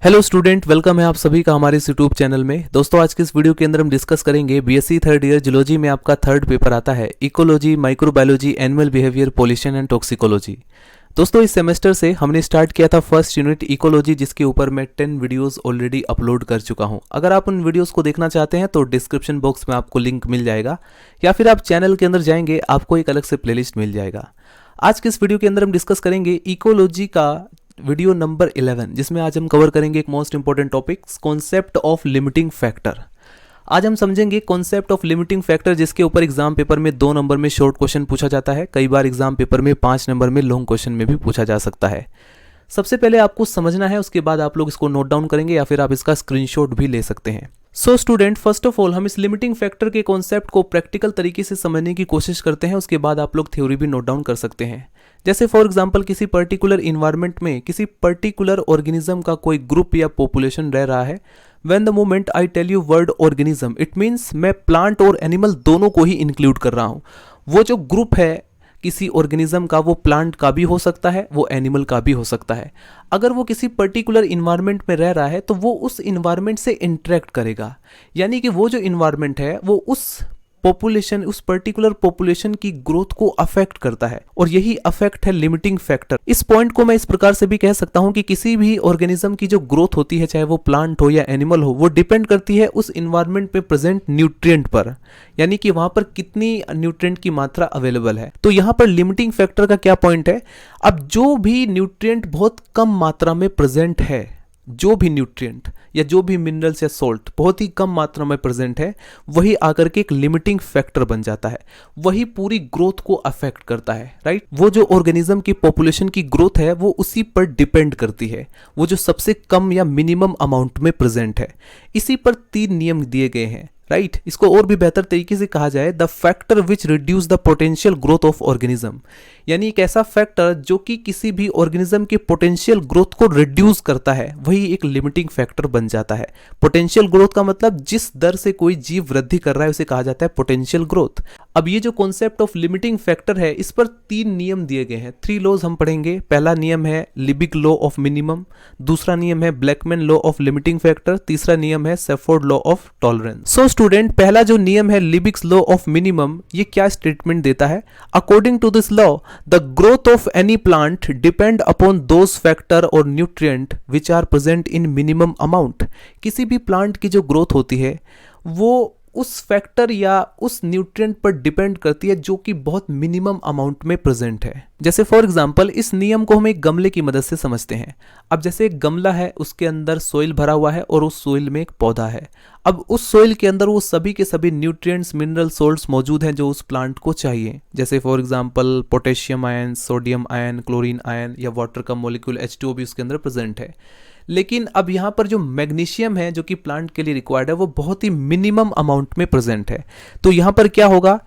Hello student, welcome है आप सभी का हमारे इस यूट्यूब चैनल में। दोस्तों, आज के इस वीडियो के अंदर हम डिस्कस करेंगे बीएससी थर्ड ईयर जूलॉजी में आपका थर्ड पेपर आता है ecology, microbiology, animal behaviour, pollution and toxicology. दोस्तों, इस सेमेस्टर से हमने स्टार्ट किया था फर्स्ट यूनिट इकोलॉजी, जिसके ऊपर मैं 10 वीडियोस ऑलरेडी अपलोड कर चुका हूं। अगर आप उन वीडियोस को देखना चाहते हैं तो डिस्क्रिप्शन बॉक्स में आपको लिंक मिल जाएगा, या फिर आप चैनल के अंदर जाएंगे, आपको एक अलग से प्लेलिस्ट मिल जाएगा। आज के इस वीडियो के अंदर हम डिस्कस करेंगे इकोलॉजी का वीडियो नंबर 11, जिसमें आज हम कवर करेंगे एक most important topic, concept of limiting factor. आज हम समझेंगे कॉन्सेप्ट ऑफ लिमिटिंग फैक्टर, जिसके ऊपर एग्जाम पेपर में 2 नंबर में शॉर्ट क्वेश्चन पूछा जाता है, कई बार एग्जाम पेपर में 5 नंबर में लॉन्ग क्वेश्चन में भी पूछा जा सकता है। सबसे पहले आपको समझना है, उसके बाद आप लोग इसको नोट डाउन करेंगे या फिर आप इसका स्क्रीनशॉट भी ले सकते हैं। So student, first of all हम इस लिमिटिंग फैक्टर के कॉन्सेप्ट को प्रैक्टिकल तरीके से समझने की कोशिश करते हैं, उसके बाद आप लोग थ्योरी भी नोट डाउन कर सकते हैं। जैसे फॉर एग्जांपल किसी पर्टिकुलर इन्वायरमेंट में किसी पर्टिकुलर ऑर्गेनिज्म का कोई ग्रुप या पॉपुलेशन रह रहा है। When the moment I tell you word organism, it means मैं प्लांट और एनिमल दोनों को ही इंक्लूड कर रहा हूँ। वो जो ग्रुप है किसी ऑर्गेनिज्म का, वो प्लांट का भी हो सकता है, वो एनिमल का भी हो सकता है। अगर वो किसी पर्टिकुलर इन्वायरमेंट में रह रहा है तो वो उस इन्वायरमेंट से इंटरेक्ट करेगा, यानी कि वो जो इन्वायरमेंट है वो उस पॉपुलेशन, उस पर्टिकुलर पॉपुलेशन की ग्रोथ को अफेक्ट करता है, और यही अफेक्ट है लिमिटिंग फैक्टर। इस पॉइंट को मैं इस प्रकार से भी कह सकता हूं कि किसी भी ऑर्गेनिज्म की जो ग्रोथ होती है, चाहे वो प्लांट हो या एनिमल हो, वो डिपेंड करती है उस इन्वायरमेंट पे प्रेजेंट न्यूट्रिएंट पर, यानी कि वहां पर कितनी न्यूट्रिएंट की मात्रा अवेलेबल है। तो यहां पर लिमिटिंग फैक्टर का क्या पॉइंट है, अब जो भी न्यूट्रिएंट बहुत कम मात्रा में प्रेजेंट है, जो भी न्यूट्रिएंट या जो भी मिनरल्स या सॉल्ट बहुत ही कम मात्रा में प्रेजेंट है, वही आकर के एक लिमिटिंग फैक्टर बन जाता है, वही पूरी ग्रोथ को अफेक्ट करता है, राइट। वो जो ऑर्गेनिज्म की पॉपुलेशन की ग्रोथ है वो उसी पर डिपेंड करती है, वो जो सबसे कम या मिनिमम अमाउंट में प्रेजेंट है। इसी पर 3 नियम दिए गए हैं, राइट। इसको और भी बेहतर तरीके से कहा जाए, the factor which reduce the potential growth of organism, यानी एक ऐसा फैक्टर जो कि किसी भी ऑर्गेनिज्म की पोटेंशियल ग्रोथ को रिड्यूस करता है, वही एक लिमिटिंग फैक्टर बन जाता है। पोटेंशियल ग्रोथ का मतलब जिस दर से कोई जीव वृद्धि कर रहा है उसे कहा जाता है पोटेंशियल ग्रोथ। अब ये जो कॉन्सेप्ट ऑफ लिमिटिंग फैक्टर है, इस पर 3 नियम दिए गए हैं, 3 लॉज हम पढ़ेंगे। पहला नियम है लिबिक लॉ ऑफ मिनिमम, दूसरा नियम है Blackman law of limiting factor, तीसरा नियम है Shelford law of tolerance. So student, पहला जो नियम है लिबिक्स लॉ ऑफ मिनिमम, ये क्या स्टेटमेंट देता है, according to this law the growth of any plant depend upon those factor और nutrient which are present in minimum amount. किसी भी प्लांट की जो ग्रोथ होती है वो उस फैक्टर या उस न्यूट्रिएंट पर डिपेंड करती है जो कि बहुत मिनिमम अमाउंट में प्रेजेंट है। जैसे फॉर एग्जांपल इस नियम को हम एक गमले की मदद से समझते हैं। अब जैसे एक गमला है, उसके अंदर सोइल भरा हुआ है और उस सोइल में एक पौधा है। अब उस सोइल के अंदर वो सभी के सभी न्यूट्रिएंट्स, मिनरल सॉल्ट्स मौजूद हैं जो उस प्लांट को चाहिए। जैसे for example potassium ion, sodium ion, chlorine ion या वाटर का मॉलिक्यूल H2O भी उसके अंदर प्रेजेंट है। लेकिन अब यहाँ पर जो मैग्नीशियम है जो कि प्लांट के लिए रिक्वायर्ड है, वो बहुत ही मिनिमम अमाउंट में प्रेजेंट है। तो यहाँ पर क्या होगा,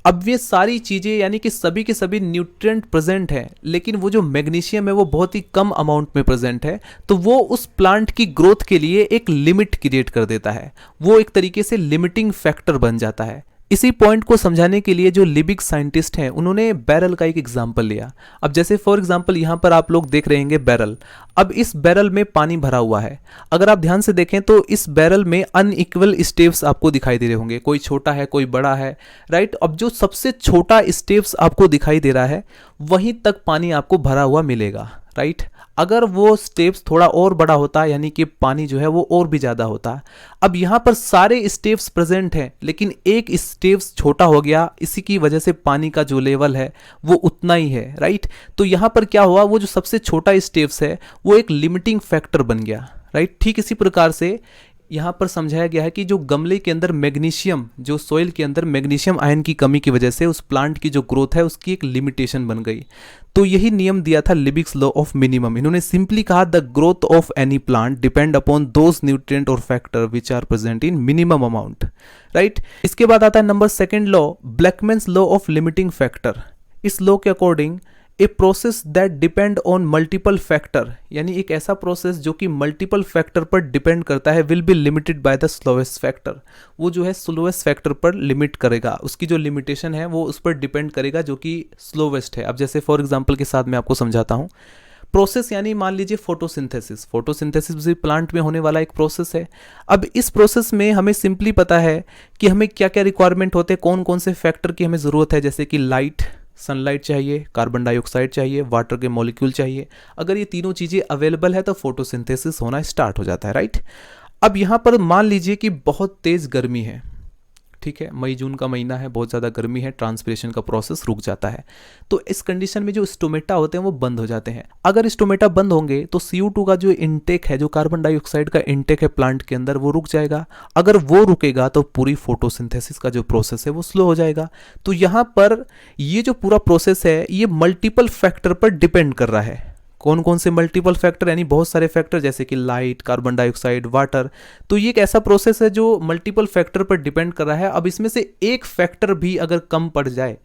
अब ये सारी चीज़ें यानी कि सभी के सभी न्यूट्रिएंट प्रेजेंट है, लेकिन वो जो मैग्नीशियम है वो बहुत ही कम अमाउंट में प्रेजेंट है, तो वो उस प्लांट की ग्रोथ के लिए एक लिमिट क्रिएट कर देता है, वो एक तरीके से लिमिटिंग फैक्टर बन जाता है। इसी पॉइंट को समझाने के लिए जो लिबिक साइंटिस्ट हैं उन्होंने बैरल का एक एग्जाम्पल लिया। अब जैसे फॉर एग्जाम्पल यहाँ पर आप लोग देख रहे होंगे बैरल। अब इस बैरल में पानी भरा हुआ है, अगर आप ध्यान से देखें तो इस बैरल में अनइक्वल स्टेप्स आपको दिखाई दे रहे होंगे, कोई छोटा है कोई बड़ा है, राइट। अब जो सबसे छोटा स्टेप्स आपको दिखाई दे रहा है वहीं तक पानी आपको भरा हुआ मिलेगा, राइट। अगर वो स्टेप्स थोड़ा और बड़ा होता यानी कि पानी जो है वो और भी ज़्यादा होता। अब यहाँ पर सारे स्टेप्स प्रेजेंट हैं लेकिन एक स्टेप्स छोटा हो गया, इसी की वजह से पानी का जो लेवल है वो उतना ही है, राइट। तो यहाँ पर क्या हुआ, वो जो सबसे छोटा स्टेप्स है वो एक लिमिटिंग फैक्टर बन गया, राइट। ठीक इसी प्रकार से यहाँ पर समझाया गया है कि जो गमले के अंदर मैग्नीशियम, जो सोइल के अंदर मैग्नीशियम आयन की कमी की वजह से उस प्लांट की जो ग्रोथ है उसकी एक लिमिटेशन बन गई। तो यही नियम दिया था लिबिक्स लॉ ऑफ मिनिमम। इन्होंने सिंपली कहा the growth of any plant depend upon those nutrient और factor which are present in minimum amount, right. इसके बाद आता है number 2 law, Blackman's law of limiting factor. इस लॉ के according a process that depend on multiple factor, यानी एक ऐसा प्रोसेस जो कि मल्टीपल फैक्टर पर डिपेंड करता है, will be limited by the slowest factor. वो जो है स्लोएस्ट फैक्टर पर लिमिट करेगा, उसकी जो लिमिटेशन है वो उस पर डिपेंड करेगा जो कि स्लोवेस्ट है। अब जैसे फॉर एग्जांपल के साथ मैं आपको समझाता हूँ। प्रोसेस यानी मान लीजिए फोटोसिंथेसिस, फोटोसिंथेसिस भी प्लांट में होने वाला एक प्रोसेस है। अब इस प्रोसेस में हमें सिंपली पता है कि हमें क्या क्या रिक्वायरमेंट होते हैं, कौन कौन से फैक्टर की हमें ज़रूरत है, जैसे कि लाइट, सनलाइट चाहिए, कार्बन डाइऑक्साइड चाहिए, वाटर के मॉलिक्यूल चाहिए। अगर ये तीनों चीज़ें अवेलेबल है तो फोटोसिंथेसिस होना स्टार्ट हो जाता है, राइट। अब यहाँ पर मान लीजिए कि बहुत तेज़ गर्मी है, ठीक है, मई जून का महीना है, बहुत ज़्यादा गर्मी है, ट्रांसपिरेशन का प्रोसेस रुक जाता है। तो इस कंडीशन में जो स्टोमेटा होते हैं वो बंद हो जाते हैं। अगर स्टोमेटा बंद होंगे तो CO2 का जो इनटेक है, जो कार्बन डाइऑक्साइड का इनटेक है प्लांट के अंदर, वो रुक जाएगा। अगर वो रुकेगा तो पूरी फोटोसिंथेसिस का जो प्रोसेस है वो स्लो हो जाएगा। तो यहाँ पर ये जो पूरा प्रोसेस है ये मल्टीपल फैक्टर पर डिपेंड कर रहा है। कौन कौन से मल्टीपल फैक्टर, यानी बहुत सारे फैक्टर, जैसे कि लाइट, कार्बन डाइऑक्साइड, वाटर। तो ये एक ऐसा प्रोसेस है जो मल्टीपल फैक्टर पर डिपेंड कर रहा है। अब इसमें से एक फैक्टर भी अगर कम पड़ जाए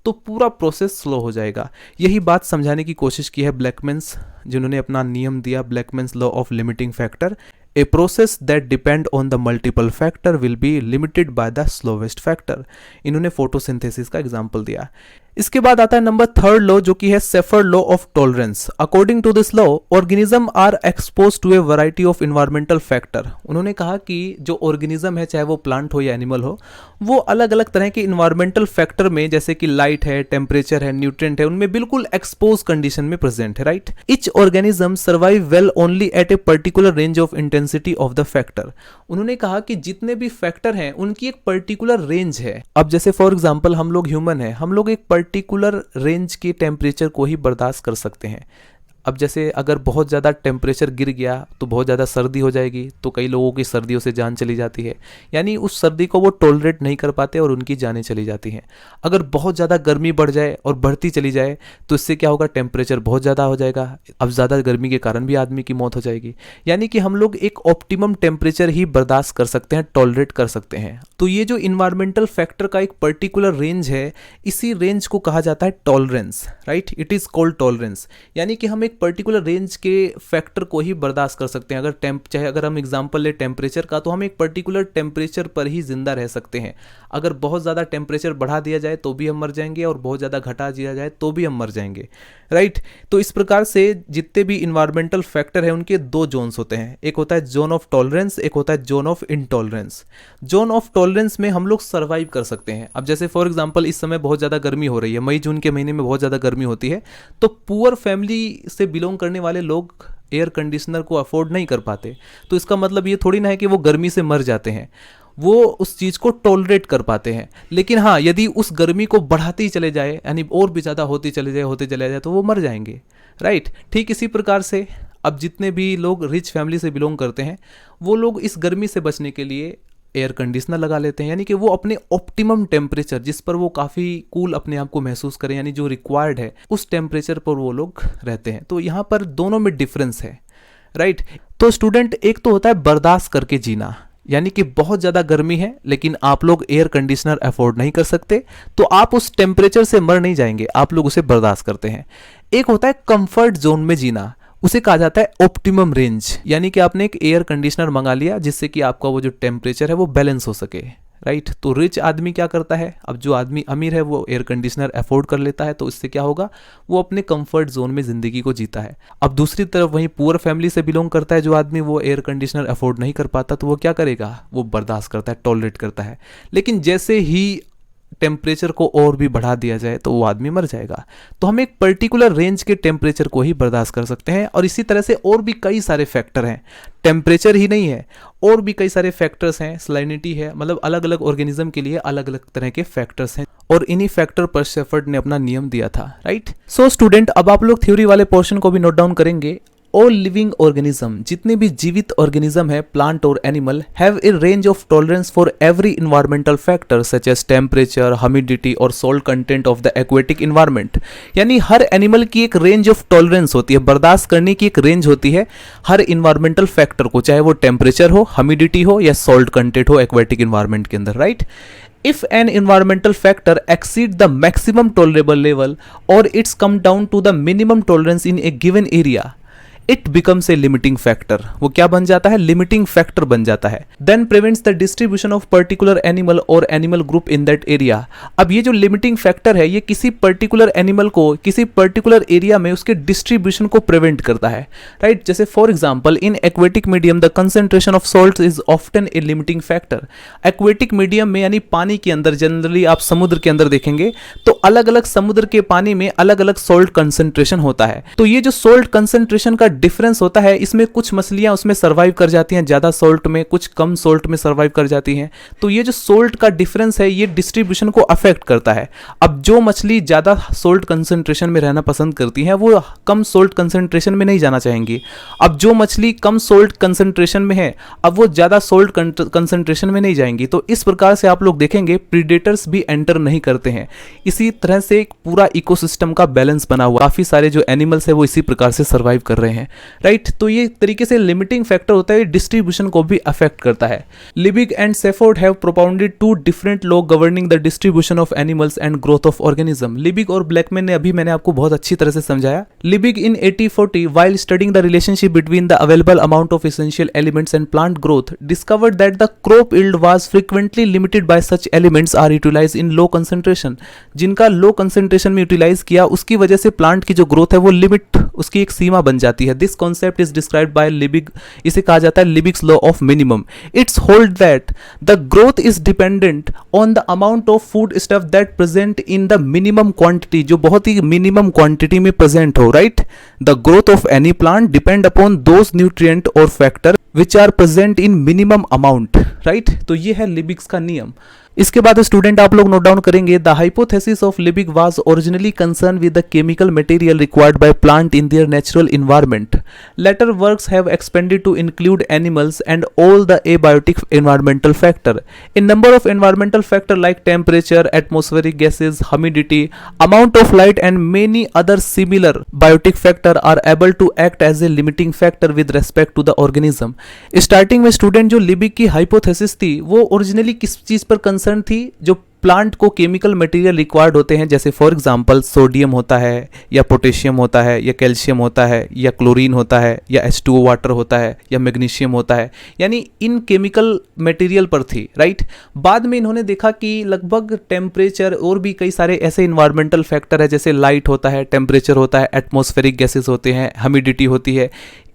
तो पूरा प्रोसेस स्लो हो जाएगा। यही बात समझाने की कोशिश की है ब्लैकमैन्स, जिन्होंने अपना नियम दिया, Blackman's law of limiting factor. A process that depend on the multiple factor will be limited by the slowest factor। इन्होंने फोटोसिंथेसिस का एग्जाम्पल दिया। इसके बाद आता है नंबर 3rd लॉ, जो कि है Shelford law of tolerance. According to this law organism are expose to a variety of environmental factor. उन्होंने कहा कि जो ऑर्गेनिज्म है, चाहे वो प्लांट हो या एनिमल हो, वो अलग अलग तरह के इन्वायरमेंटल फैक्टर में, जैसे कि लाइट है, टेम्परेचर है, न्यूट्रिएंट है, उनमें बिल्कुल एक्सपोज कंडीशन में प्रेजेंट है, right. Each organism survive well only at a particular range of intensity of the factor. उन्होंने कहा कि जितने भी फैक्टर हैं उनकी एक पर्टिकुलर रेंज है। अब जैसे फॉर एग्जांपल हम लोग ह्यूमन है, हम लोग एक पर्टिकुलर रेंज के टेम्परेचर को ही बर्दाश्त कर सकते हैं। अब जैसे अगर बहुत ज़्यादा टेम्परेचर गिर गया तो बहुत ज़्यादा सर्दी हो जाएगी, तो कई लोगों की सर्दियों से जान चली जाती है, यानी उस सर्दी को वो टॉलरेट नहीं कर पाते और उनकी जानें चली जाती हैं। अगर बहुत ज़्यादा गर्मी बढ़ जाए और बढ़ती चली जाए तो इससे क्या होगा, टेम्परेचर बहुत ज़्यादा हो जाएगा। अब ज़्यादा गर्मी के कारण भी आदमी की मौत हो जाएगी। यानी कि हम लोग एक ऑप्टिमम टेम्परेचर ही बर्दाश्त कर सकते हैं, टॉलरेट कर सकते हैं। तो ये जो इन्वायरमेंटल फैक्टर का एक पर्टिकुलर रेंज है, इसी रेंज को कहा जाता है tolerance, right. It is called tolerance. यानी कि हम एक पर्टिकुलर रेंज के फैक्टर को ही बर्दाश्त कर सकते हैं। चाहे अगर हम एग्जांपल ले टेम्परेचर का, तो हम एक पर्टिकुलर टेम्परेचर पर ही जिंदा रह सकते हैं। अगर बहुत ज़्यादा टेम्परेचर बढ़ा दिया जाए तो भी हम मर जाएंगे, और बहुत ज़्यादा घटा दिया जाए तो भी हम मर जाएंगे, राइट। तो इस प्रकार से जितने भी इन्वायरमेंटल फैक्टर हैं उनके 2 जोन्स होते हैं। एक होता है जोन ऑफ टॉलरेंस, एक होता है zone of intolerance. Zone of tolerance में हम लोग सर्वाइव कर सकते हैं। अब जैसे फॉर एग्जांपल इस समय बहुत ज़्यादा गर्मी हो रही है, मई जून के महीने में बहुत ज़्यादा गर्मी होती है, तो पुअर फैमिली से बिलोंग करने वाले लोग एयर कंडीशनर को अफोर्ड नहीं कर पाते। तो इसका मतलब ये थोड़ी ना है कि वो गर्मी से मर जाते हैं, वो उस चीज़ को टॉलरेट कर पाते हैं। लेकिन हाँ, यदि उस गर्मी को बढ़ाते ही चले जाए, यानी और भी ज़्यादा होते चले जाए तो वो मर जाएंगे, राइट। ठीक इसी प्रकार से अब जितने भी लोग रिच फैमिली से बिलोंग करते हैं, वो लोग इस गर्मी से बचने के लिए एयर कंडीशनर लगा लेते हैं, यानी कि वो अपने ऑप्टिमम टेम्परेचर, जिस पर वो काफ़ी कूल अपने आप को महसूस करें, यानी जो रिक्वायर्ड है उस टेम्परेचर पर वो लोग रहते हैं। तो यहाँ पर दोनों में डिफरेंस है, राइट। तो स्टूडेंट, एक तो होता है बर्दाश्त करके जीना, यानी कि बहुत ज़्यादा गर्मी है लेकिन आप लोग एयर कंडीशनर अफोर्ड नहीं कर सकते, तो आप उस टेम्परेचर से मर नहीं जाएंगे, आप लोग उसे बर्दाश्त करते हैं। एक होता है कंफर्ट जोन में जीना, उसे कहा जाता है ऑप्टिमम रेंज, यानी कि आपने एक एयर कंडीशनर मंगा लिया जिससे कि आपका वो जो टेम्परेचर है वो बैलेंस हो सके, राइट। तो रिच आदमी क्या करता है, अब जो आदमी अमीर है वो एयर कंडीशनर अफोर्ड कर लेता है, तो इससे क्या होगा, वो अपने कंफर्ट जोन में जिंदगी को जीता है। अब दूसरी तरफ वहीं पुअर फैमिली से बिलोंग करता है जो आदमी, वो एयर कंडीशनर अफोर्ड नहीं कर पाता, तो वो क्या करेगा, वो बर्दाश्त करता है, टॉलरेट करता है। लेकिन जैसे ही टेम्परेचर को और भी बढ़ा दिया जाए तो वो आदमी मर जाएगा। तो हम एक पर्टिकुलर रेंज के टेम्परेचर को ही बर्दाश्त कर सकते हैं। और इसी तरह से और भी कई सारे फैक्टर हैं, टेम्परेचर ही नहीं है, और भी कई सारे फैक्टर्स हैं, सलाइनिटी है, मतलब अलग अलग ऑर्गेनिज्म के लिए अलग अलग तरह के फैक्टर्स हैं, और इन्हीं फैक्टर पर शेफर्ड ने अपना नियम दिया था, राइट। सो स्टूडेंट, अब आप लोग थ्योरी वाले पोर्शन को भी नोट डाउन करेंगे। ऑल लिविंग ऑर्गेनिज्म, जितने भी जीवित ऑर्गेनिज्म है, प्लांट और animal, have a range of tolerance for every environmental factor such as temperature, humidity और salt content of the aquatic environment. यानी हर एनिमल की एक रेंज ऑफ टॉलरेंस होती है, बर्दाश्त करने की एक रेंज होती है हर इन्वायरमेंटल फैक्टर को, चाहे वो टेम्परेचर हो, ह्यूमिडिटी हो या सॉल्ट कंटेंट हो एक्वेटिक इन्वायरमेंट के अंदर, right. If an environmental factor exceed the maximum tolerable level or it's come down to the minimum tolerance in a given area, it becomes a limiting factor, वो क्या बन जाता है, limiting factor बन जाता है। Then prevents the distribution of particular animal और animal group in that area. अब ये जो लिमिटिंग फैक्टर है ये किसी पर्टिकुलर एनिमल को किसी पर्टिकुलर एरिया में उसके डिस्ट्रीब्यूशन को प्रिवेंट करता है, राइट। जैसे for example in aquatic medium the concentration of salt is often A limiting factor. Aquatic medium में यानी पानी के अंदर, जनरली आप समुद्र के अंदर देखेंगे तो अलग अलग समुद्र के पानी में अलग अलग सॉल्ट कंसंट्रेशन होता है। तो ये जो सॉल्ट कंसंट्रेशन का डिफरेंस होता है, इसमें कुछ मछलियां उसमें सर्वाइव कर जाती हैं ज्यादा सॉल्ट में, कुछ कम सॉल्ट में सर्वाइव कर जाती हैं। तो ये जो सॉल्ट का डिफरेंस है ये डिस्ट्रीब्यूशन को अफेक्ट करता है। अब जो मछली ज्यादा सॉल्ट कंसंट्रेशन में रहना पसंद करती हैं वो कम सॉल्ट कंसंट्रेशन में नहीं जाना चाहेंगी। अब जो मछली कम सॉल्ट कंसंट्रेशन में है अब वो ज्यादा सॉल्ट कंसंट्रेशन में नहीं जाएंगी। तो इस प्रकार से आप लोग देखेंगे प्रीडेटर्स भी एंटर नहीं करते हैं। इसी तरह से एक पूरा इकोसिस्टम का बैलेंस बना हुआ, काफी सारे जो एनिमल्स है वो इसी प्रकार से सर्वाइव कर रहे हैं, राइट। तो ये तरीके से लिमिटिंग फैक्टर होता है, डिस्ट्रीब्यूशन को भी अफेक्ट करता है। Liebig and Shelford have propounded two different law governing the distribution of animals and growth of organism. Liebig और ब्लैकमैन ने अभी मैंने आपको बहुत अच्छी तरह से समझाया। Liebig in 1840 while studying the relationship between the available amount of essential elements and plant growth discovered that the crop yield was frequently limited by such elements are utilized in low concentration। जिनका low concentration में utilise किया उसकी वजह से plant की जो growth है वो लिमिट, उसकी एक सीमा बन जाती है। This concept is described by Liebig, इसे कहा जाता है Liebig's law of minimum. It's hold that the growth is dependent on the amount of food stuff that present in the minimum quantity, जो बहुत ही मिनिमम क्वांटिटी में present हो, right. The growth of any plant depend upon those nutrient और factor which are present in minimum amount, right. तो ये है लिबिग्स का नियम। इसके बाद स्टूडेंट आप लोग नोट डाउन करेंगे, the hypothesis of Liebig was originally concern with the chemical material required by plant in their natural environment. Later works have expanded to include animals and all the abiotic environmental factor. A number of environmental factor like temperature, atmospheric gases, humidity, amount of light and many other similar biotic factor are able to act as a limiting factor with respect to the organism. Starting में student जो Liebig की hypothesis थी वो originally किस चीज पर concern थी, जो प्लांट को केमिकल मटेरियल रिक्वायर्ड होते हैं, जैसे फॉर एग्जांपल सोडियम होता है या पोटेशियम होता है या कैल्शियम होता है या क्लोरीन होता है या H2O वाटर होता है या मैग्नीशियम होता है, यानी इन केमिकल मटेरियल पर थी, राइट। बाद में इन्होंने देखा कि लगभग टेम्परेचर और भी कई सारे ऐसे इन्वायरमेंटल फैक्टर है, जैसे लाइट होता है, टेम्परेचर होता है, एटमॉस्फेरिक गैसेस होते हैं, ह्यूमिडिटी होती है।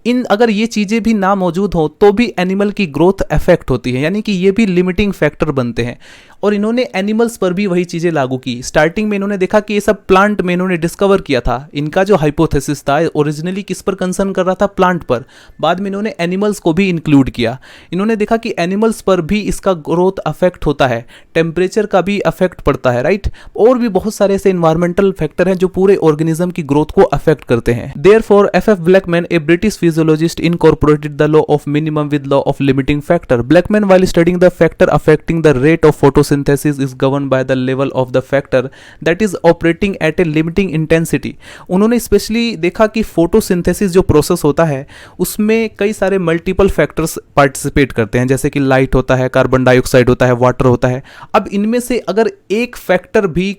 इन अगर ये चीज़ें भी ना मौजूद हो तो भी एनिमल की ग्रोथ अफेक्ट होती है, यानी कि ये भी लिमिटिंग फैक्टर बनते हैं। और इन्होंने एनिमल्स पर भी वही चीज़ें लागू की। स्टार्टिंग में इन्होंने देखा कि ये सब प्लांट में इन्होंने डिस्कवर किया था। इनका जो हाइपोथेसिस था ओरिजिनली किस पर कंसर्न कर रहा था, प्लांट पर। बाद में इन्होंने एनिमल्स को भी इंक्लूड किया। इन्होंने देखा कि एनिमल्स पर भी इसका ग्रोथ अफेक्ट होता है, टेम्परेचर का भी अफेक्ट पड़ता है, राइट। और भी बहुत सारे ऐसे इन्वायरमेंटल फैक्टर हैं जो पूरे ऑर्गेनिज्म की ग्रोथ को अफेक्ट करते हैं। Therefore F.F. Blackman, A British physiologist, incorporated the law of minimum with law of limiting factor. Blackman, while studying the factor affecting the rate of photosynthesis, is governed by the level of the factor that is operating at a limiting intensity. उन्होंने specially देखा कि photosynthesis जो process होता है उसमें कई सारे multiple factors participate करते हैं, जैसे कि लाइट होता है, कार्बन डाइऑक्साइड होता है, वाटर होता है। अब इनमें से अगर एक फैक्टर भी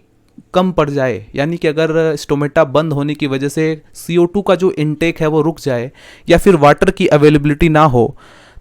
कम पड़ जाए, यानी कि अगर स्टोमेटा बंद होने की वजह से CO2 का जो इनटेक है वो रुक जाए या फिर वाटर की अवेलेबिलिटी ना हो,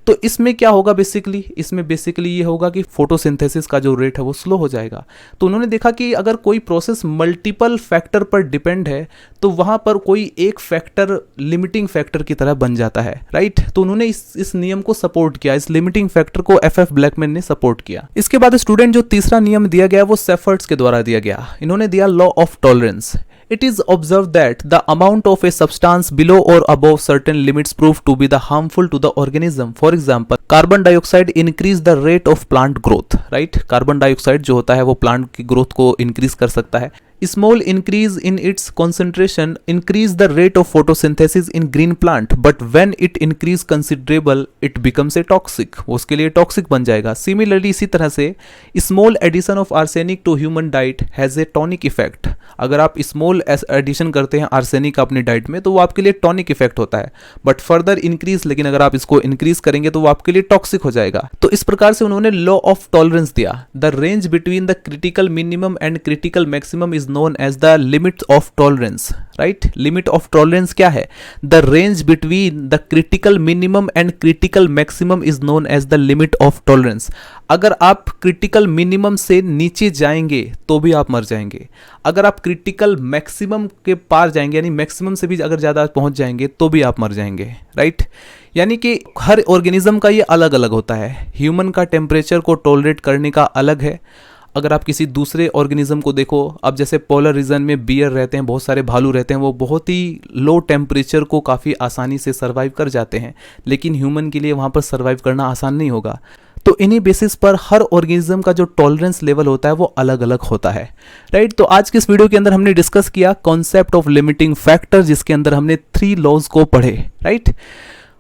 तो इसमें क्या होगा बेसिकली, इसमें बेसिकली ये होगा कि फोटोसिंथेसिस का जो रेट है वो स्लो हो जाएगा। तो उन्होंने देखा कि अगर कोई प्रोसेस मल्टीपल फैक्टर पर डिपेंड है तो वहाँ पर कोई एक फैक्टर लिमिटिंग फैक्टर की तरह बन जाता है, राइट। तो उन्होंने इस नियम को सपोर्ट किया, इस लिमिटिंग फैक्टर को F.F. ब्लैकमैन ने सपोर्ट किया। इसके बाद स्टूडेंट जो तीसरा नियम दिया गया वो सेफर्ट्स के द्वारा दिया गया। इन्होंने दिया law of tolerance. It is observed that the amount of a substance below or above certain limits prove to be the harmful to the organism. For example, carbon dioxide increase the rate of plant growth, right? Carbon dioxide जो होता है वो plant की growth को increase कर सकता है। Small increase in its concentration increase the rate of photosynthesis in green plant, but when it increase considerable, it becomes a toxic. वो उसके लिए toxic बन जाएगा। Similarly, इसी तरह से small addition of arsenic to human diet has a tonic effect. अगर आप स्मॉल एडिशन करते हैं आर्सेनिक अपनी डाइट में तो वो आपके लिए टॉनिक इफेक्ट होता है, बट फर्दर इंक्रीज, लेकिन अगर आप इसको इंक्रीज करेंगे तो वो आपके लिए टॉक्सिक हो जाएगा। तो इस प्रकार से उन्होंने लॉ ऑफ टॉलरेंस दिया। The range between the critical minimum and critical maximum is is known as the limit of tolerance, right. Limit of tolerance क्या है? The range between the critical minimum and critical maximum is known as the limit of tolerance. अगर आप critical minimum से नीचे जाएंगे तो भी आप मर जाएंगे, अगर आप क्रिटिकल मैक्सिमम के पार जाएंगे यानी मैक्सिमम से भी अगर ज़्यादा पहुंच जाएंगे तो भी आप मर जाएंगे, राइट। यानी कि हर ऑर्गेनिज्म का ये अलग अलग होता है। ह्यूमन का टेम्परेचर को टॉलरेट करने का अलग है। अगर आप किसी दूसरे ऑर्गेनिज्म को देखो, अब जैसे पोलर रीजन में बियर रहते हैं, बहुत सारे भालू रहते हैं, वो बहुत ही लो टेम्परेचर को काफ़ी आसानी से सर्वाइव कर जाते हैं, लेकिन ह्यूमन के लिए वहाँ पर सर्वाइव करना आसान नहीं होगा। तो इन्हीं बेसिस पर हर ऑर्गेनिज्म का जो टॉलरेंस लेवल होता है वो अलग अलग होता है, राइट। तो आज के इस वीडियो के अंदर हमने डिस्कस किया कॉन्सेप्ट ऑफ लिमिटिंग फैक्टर, जिसके अंदर हमने 3 लॉज को पढ़े, राइट।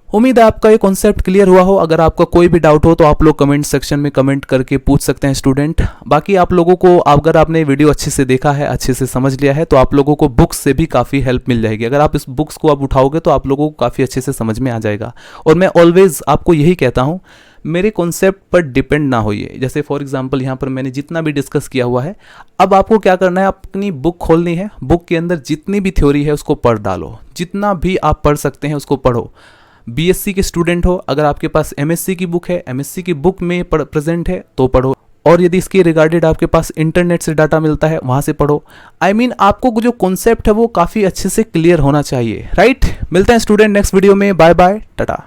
उम्मीद है आपका ये कॉन्सेप्ट क्लियर हुआ हो। अगर आपका कोई भी डाउट हो तो आप लोग कमेंट सेक्शन में कमेंट करके पूछ सकते हैं स्टूडेंट। बाकी आप लोगों को, अगर आपने वीडियो अच्छे से देखा है, अच्छे से समझ लिया है, तो आप लोगों को बुक्स से भी काफ़ी हेल्प मिल जाएगी। अगर आप इस बुक्स को आप उठाओगे तो आप लोगों को काफ़ी अच्छे से समझ में आ जाएगा। और मैं ऑलवेज आपको यही कहता हूँ, मेरे कॉन्सेप्ट पर डिपेंड ना होइए। जैसे फॉर एग्जांपल यहाँ पर मैंने जितना भी डिस्कस किया हुआ है, अब आपको क्या करना है, अपनी बुक खोलनी है, बुक के अंदर जितनी भी थ्योरी है उसको पढ़ डालो, जितना भी आप पढ़ सकते हैं उसको पढ़ो। बीएससी के स्टूडेंट हो, अगर आपके पास एमएससी की बुक है, एमएससी की बुक में प्रेजेंट है तो पढ़ो, और यदि इसके रिगार्डेड आपके पास इंटरनेट से डाटा मिलता है वहाँ से पढ़ो। I mean, आपको जो कॉन्सेप्ट है वो काफ़ी अच्छे से क्लियर होना चाहिए, राइट। मिलते हैं स्टूडेंट नेक्स्ट वीडियो में। Bye bye, Tata.